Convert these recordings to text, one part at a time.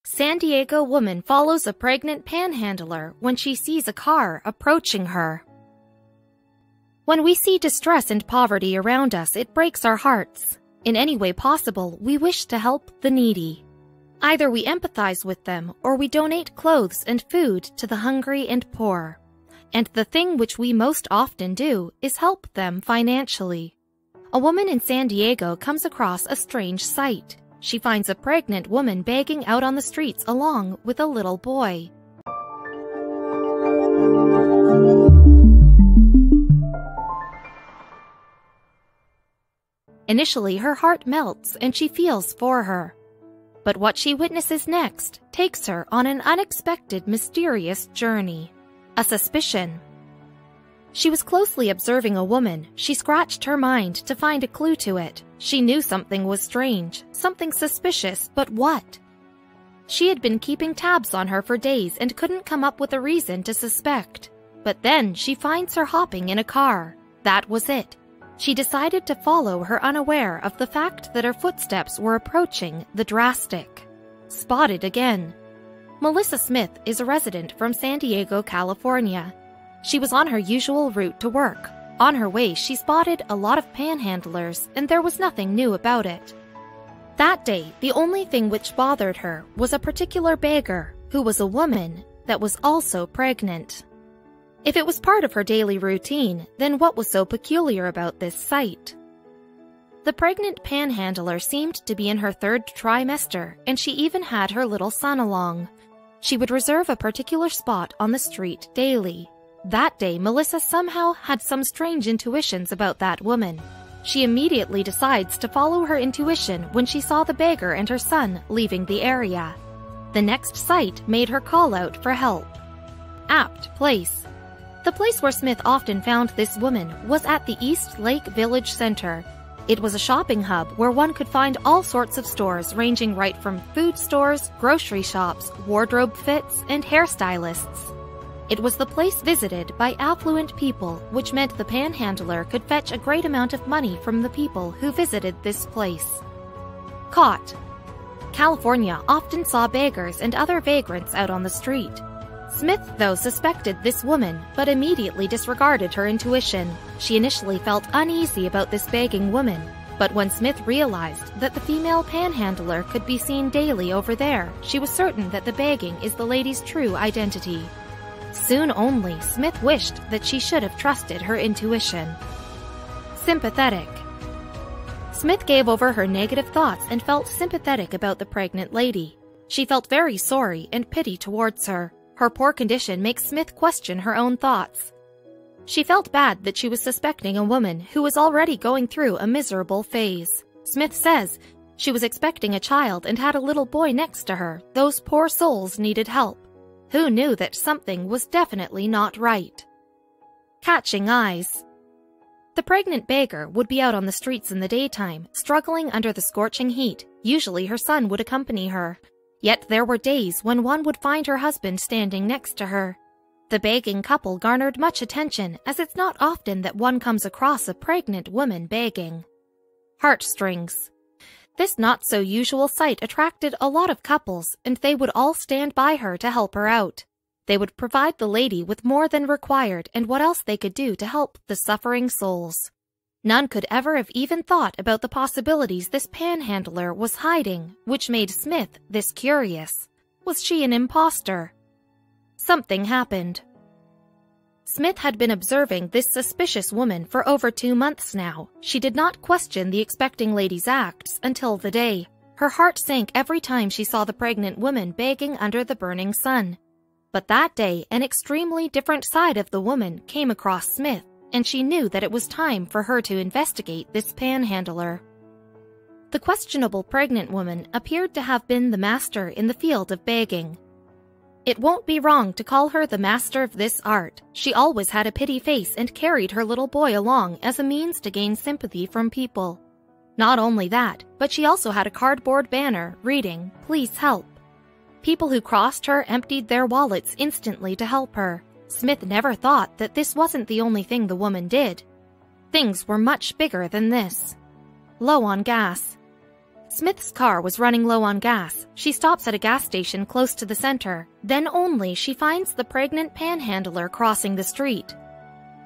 San Diego woman follows a pregnant panhandler when she sees a car approaching her. When we see distress and poverty around us, it breaks our hearts. In any way possible, we wish to help the needy. Either we empathize with them or we donate clothes and food to the hungry and poor. And the thing which we most often do is help them financially. A woman in San Diego comes across a strange sight. She finds a pregnant woman begging out on the streets along with a little boy. Initially, her heart melts and she feels for her. But what she witnesses next takes her on an unexpected, mysterious journey. A suspicion. She was closely observing a woman. She scratched her mind to find a clue to it. She knew something was strange, something suspicious, but what? She had been keeping tabs on her for days and couldn't come up with a reason to suspect. But then she finds her hopping in a car. That was it. She decided to follow her, unaware of the fact that her footsteps were approaching the drastic. Spotted again. Melissa Smith is a resident from San Diego, California. She was on her usual route to work. On her way, she spotted a lot of panhandlers, and there was nothing new about it. That day, the only thing which bothered her was a particular beggar, who was a woman that was also pregnant. If it was part of her daily routine, then what was so peculiar about this sight? The pregnant panhandler seemed to be in her third trimester, and she even had her little son along. She would reserve a particular spot on the street daily. That day, Melissa somehow had some strange intuitions about that woman. She immediately decides to follow her intuition when she saw the beggar and her son leaving the area. The next sight made her call out for help. Apt place. The place where Smith often found this woman was at the East Lake Village Center. It was a shopping hub where one could find all sorts of stores ranging right from food stores, grocery shops, wardrobe fits, and hairstylists. It was the place visited by affluent people, which meant the panhandler could fetch a great amount of money from the people who visited this place. Caught. California often saw beggars and other vagrants out on the street. Smith, though, suspected this woman, but immediately disregarded her intuition. She initially felt uneasy about this begging woman, but when Smith realized that the female panhandler could be seen daily over there, she was certain that the begging is the lady's true identity. Soon only, Smith wished that she should have trusted her intuition. Sympathetic. Smith gave over her negative thoughts and felt sympathetic about the pregnant lady. She felt very sorry and pity towards her. Her poor condition makes Smith question her own thoughts. She felt bad that she was suspecting a woman who was already going through a miserable phase. Smith says she was expecting a child and had a little boy next to her. Those poor souls needed help. Who knew that something was definitely not right? Catching eyes. The pregnant beggar would be out on the streets in the daytime, struggling under the scorching heat. Usually her son would accompany her. Yet there were days when one would find her husband standing next to her. The begging couple garnered much attention, as it's not often that one comes across a pregnant woman begging. Heartstrings. This not-so-usual sight attracted a lot of couples, and they would all stand by her to help her out. They would provide the lady with more than required and what else they could do to help the suffering souls. None could ever have even thought about the possibilities this panhandler was hiding, which made Smith this curious. Was she an imposter? Something happened. Smith had been observing this suspicious woman for over 2 months now. She did not question the expecting lady's acts until the day. Her heart sank every time she saw the pregnant woman begging under the burning sun. But that day, an extremely different side of the woman came across Smith, and she knew that it was time for her to investigate this panhandler. The questionable pregnant woman appeared to have been the master in the field of begging. It won't be wrong to call her the master of this art. She always had a pity face and carried her little boy along as a means to gain sympathy from people. Not only that, but she also had a cardboard banner reading, "Please help." People who crossed her emptied their wallets instantly to help her. Smith never thought that this wasn't the only thing the woman did. Things were much bigger than this. Low on gas. Smith's car was running low on gas. She stops at a gas station close to the center. Then only she finds the pregnant panhandler crossing the street.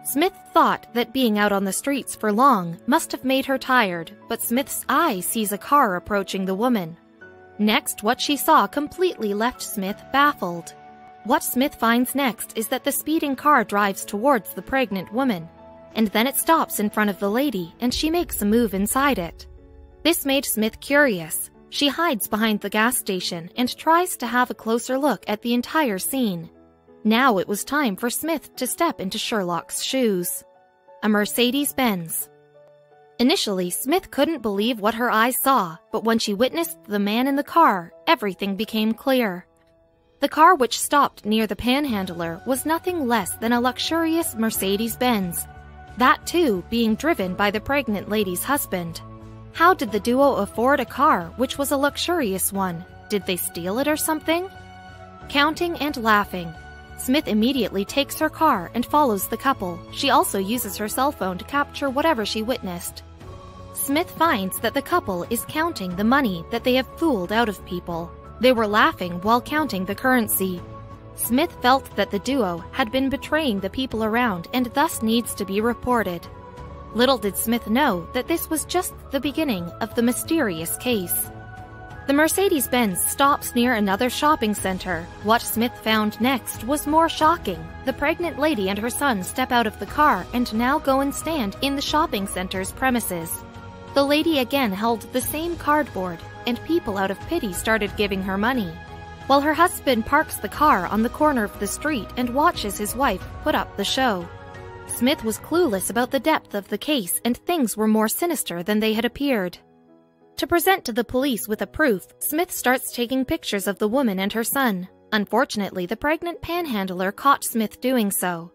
Smith thought that being out on the streets for long must have made her tired, but Smith's eye sees a car approaching the woman. Next, what she saw completely left Smith baffled. What Smith finds next is that the speeding car drives towards the pregnant woman, and then it stops in front of the lady and she makes a move inside it. This made Smith curious. She hides behind the gas station and tries to have a closer look at the entire scene. Now it was time for Smith to step into Sherlock's shoes. A Mercedes Benz. Initially, Smith couldn't believe what her eyes saw, but when she witnessed the man in the car, everything became clear. The car which stopped near the panhandler was nothing less than a luxurious Mercedes Benz, that too being driven by the pregnant lady's husband. How did the duo afford a car which was a luxurious one? Did they steal it or something? Counting and laughing, Smith immediately takes her car and follows the couple. She also uses her cell phone to capture whatever she witnessed. Smith finds that the couple is counting the money that they have fooled out of people. They were laughing while counting the currency. Smith felt that the duo had been betraying the people around and thus needs to be reported. Little did Smith know that this was just the beginning of the mysterious case. The Mercedes-Benz stops near another shopping center. What Smith found next was more shocking. The pregnant lady and her son step out of the car and now go and stand in the shopping center's premises. The lady again held the same cardboard, and people out of pity started giving her money, while her husband parks the car on the corner of the street and watches his wife put up the show. Smith was clueless about the depth of the case, and things were more sinister than they had appeared. To present to the police with a proof, Smith starts taking pictures of the woman and her son. Unfortunately, the pregnant panhandler caught Smith doing so.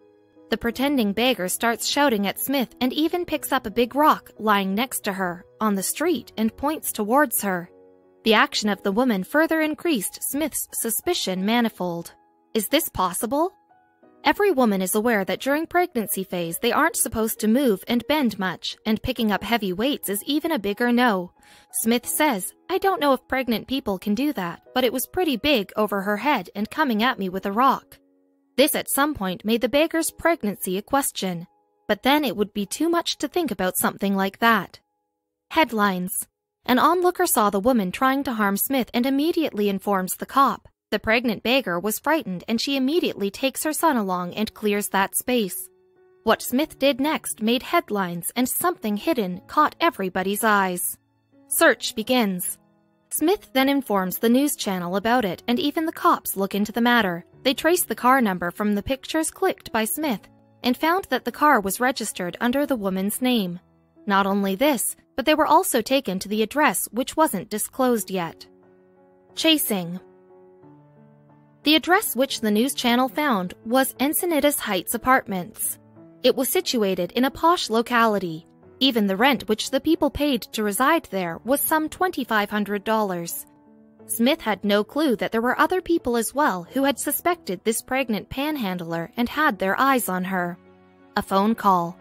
The pretending beggar starts shouting at Smith and even picks up a big rock lying next to her on the street and points towards her. The action of the woman further increased Smith's suspicion manifold. Is this possible? Every woman is aware that during pregnancy phase they aren't supposed to move and bend much, and picking up heavy weights is even a bigger no. Smith says, "I don't know if pregnant people can do that, but it was pretty big over her head and coming at me with a rock." This at some point made the beggar's pregnancy a question, but then it would be too much to think about something like that. Headlines. An onlooker saw the woman trying to harm Smith and immediately informs the cop. The pregnant beggar was frightened and she immediately takes her son along and clears that space. What Smith did next made headlines, and something hidden caught everybody's eyes. Search begins. Smith then informs the news channel about it, and even the cops look into the matter. They trace the car number from the pictures clicked by Smith and found that the car was registered under the woman's name. Not only this, but they were also taken to the address which wasn't disclosed yet. Chasing. The address which the news channel found was Encinitas Heights Apartments. It was situated in a posh locality. Even the rent which the people paid to reside there was some $2,500. Smith had no clue that there were other people as well who had suspected this pregnant panhandler and had their eyes on her. A phone call.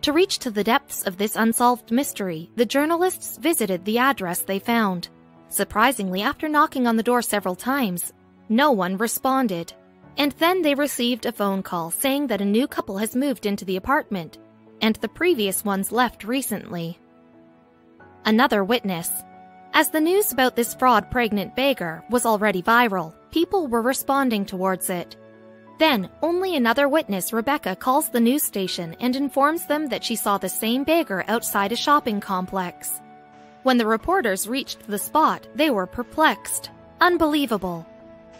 To reach to the depths of this unsolved mystery, the journalists visited the address they found. Surprisingly, after knocking on the door several times, no one responded. And then they received a phone call saying that a new couple has moved into the apartment, and the previous ones left recently. Another witness. As the news about this fraud pregnant beggar was already viral, people were responding towards it. Then, only another witness, Rebecca, calls the news station and informs them that she saw the same beggar outside a shopping complex. When the reporters reached the spot, they were perplexed. Unbelievable.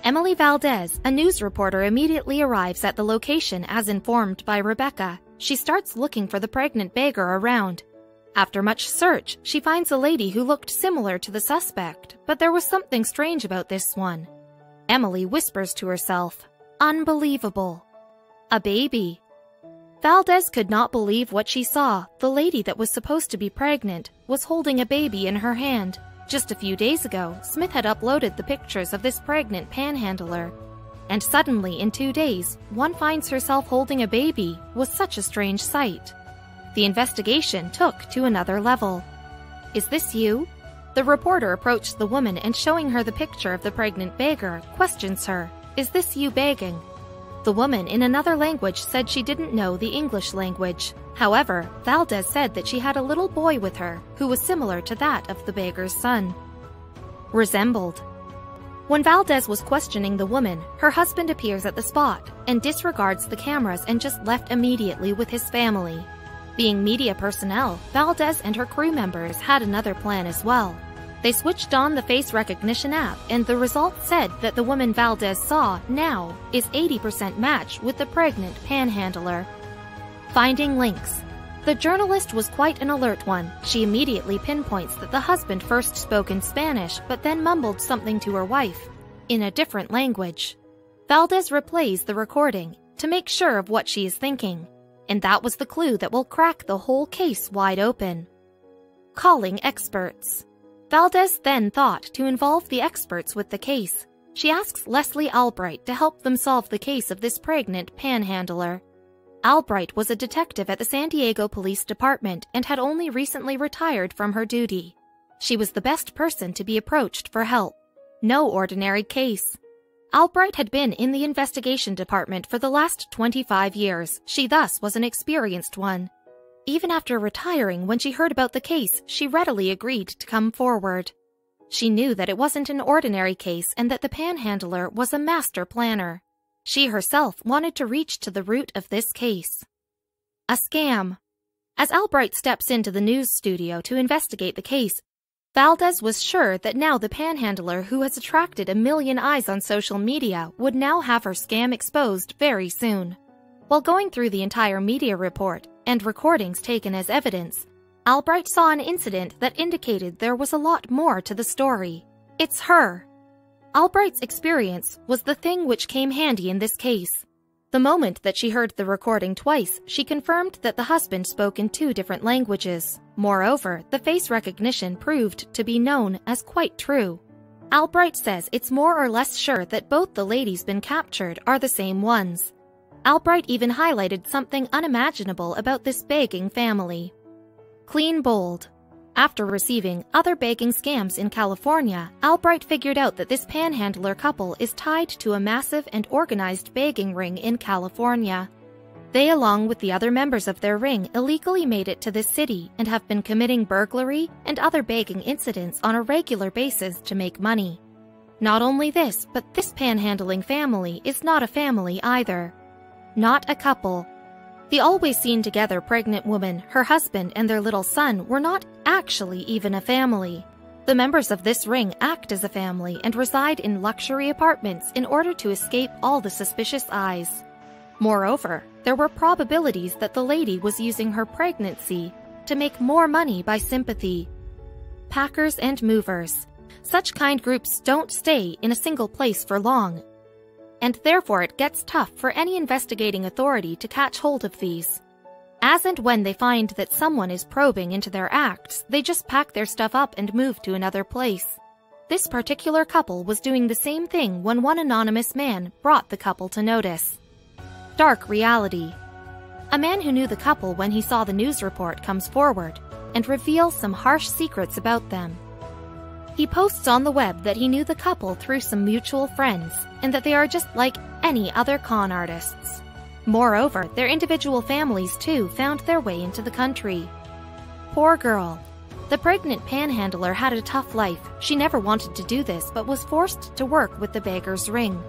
Emily Valdez, a news reporter, immediately arrives at the location as informed by Rebecca. She starts looking for the pregnant beggar around. After much search, she finds a lady who looked similar to the suspect, but there was something strange about this one. Emily whispers to herself, "Unbelievable. A baby." Valdez could not believe what she saw. The lady that was supposed to be pregnant was holding a baby in her hand. Just a few days ago, Smith had uploaded the pictures of this pregnant panhandler. And suddenly, in 2 days, one finds herself holding a baby was such a strange sight. The investigation took to another level. "Is this you?" The reporter approached the woman and, showing her the picture of the pregnant beggar, questions her, "Is this you begging?" The woman in another language said she didn't know the English language. However, Valdez said that she had a little boy with her who was similar to that of the beggar's son. Resembled. When Valdez was questioning the woman, her husband appears at the spot and disregards the cameras and just left immediately with his family. Being media personnel, Valdez and her crew members had another plan as well. They switched on the face recognition app, and the results said that the woman Valdez saw now is 80% match with the pregnant panhandler. Finding links. The journalist was quite an alert one. She immediately pinpoints that the husband first spoke in Spanish but then mumbled something to her wife in a different language. Valdez replays the recording to make sure of what she is thinking, and that was the clue that will crack the whole case wide open. Calling experts. Valdez then thought to involve the experts with the case. She asks Leslie Albright to help them solve the case of this pregnant panhandler. Albright was a detective at the San Diego Police Department and had only recently retired from her duty. She was the best person to be approached for help. No ordinary case. Albright had been in the investigation department for the last 25 years. She thus was an experienced one. Even after retiring, when she heard about the case, she readily agreed to come forward. She knew that it wasn't an ordinary case and that the panhandler was a master planner. She herself wanted to reach to the root of this case. A scam. As Albright steps into the news studio to investigate the case, Valdez was sure that now the panhandler who has attracted 1 million eyes on social media would now have her scam exposed very soon. While going through the entire media report and recordings taken as evidence, Albright saw an incident that indicated there was a lot more to the story. It's her. Albright's experience was the thing which came handy in this case. The moment that she heard the recording twice, she confirmed that the husband spoke in 2 different languages. Moreover, the face recognition proved to be known as quite true. Albright says it's more or less sure that both the ladies been captured are the same ones. Albright even highlighted something unimaginable about this begging family. Clean bold. After receiving other begging scams in California, Albright figured out that this panhandler couple is tied to a massive and organized begging ring in California. They, along with the other members of their ring, illegally made it to this city and have been committing burglary and other begging incidents on a regular basis to make money. Not only this, but this panhandling family is not a family either. Not a couple. The always seen together pregnant woman, her husband, and their little son were not actually even a family. The members of this ring act as a family and reside in luxury apartments in order to escape all the suspicious eyes. Moreover, there were probabilities that the lady was using her pregnancy to make more money by sympathy. Packers and movers. Such kind groups don't stay in a single place for long, and therefore it gets tough for any investigating authority to catch hold of these. As and when they find that someone is probing into their acts, they just pack their stuff up and move to another place. This particular couple was doing the same thing when one anonymous man brought the couple to notice. Dark reality. A man who knew the couple when he saw the news report comes forward and reveals some harsh secrets about them. He posts on the web that he knew the couple through some mutual friends and that they are just like any other con artists. Moreover, their individual families too found their way into the country. Poor girl. The pregnant panhandler had a tough life. She never wanted to do this but was forced to work with the beggar's ring.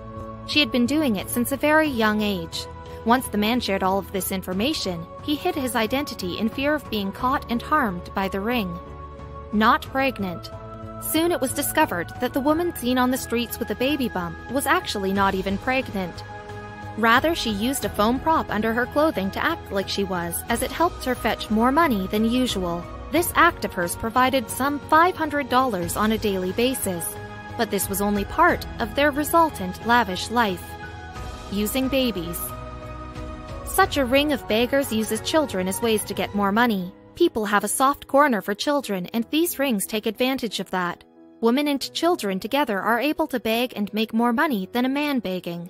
She had been doing it since a very young age. Once the man shared all of this information, he hid his identity in fear of being caught and harmed by the ring. Not pregnant. Soon it was discovered that the woman seen on the streets with a baby bump was actually not even pregnant. Rather, she used a foam prop under her clothing to act like she was, as it helped her fetch more money than usual. This act of hers provided some $500 on a daily basis, but this was only part of their resultant lavish life. Using babies. Such a ring of beggars uses children as ways to get more money. People have a soft corner for children, and these rings take advantage of that. Women and children together are able to beg and make more money than a man begging.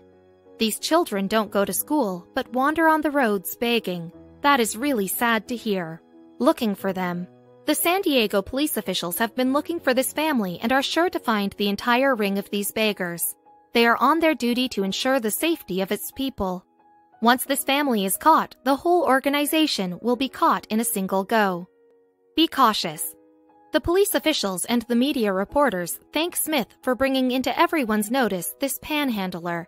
These children don't go to school, but wander on the roads begging. That is really sad to hear. Looking for them. The San Diego police officials have been looking for this family and are sure to find the entire ring of these beggars. They are on their duty to ensure the safety of its people. Once this family is caught, the whole organization will be caught in a single go. Be cautious. The police officials and the media reporters thank Smith for bringing into everyone's notice this panhandler.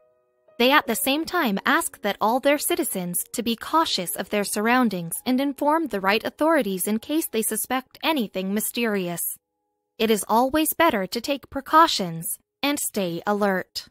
They at the same time ask that all their citizens to be cautious of their surroundings and inform the right authorities in case they suspect anything mysterious. It is always better to take precautions and stay alert.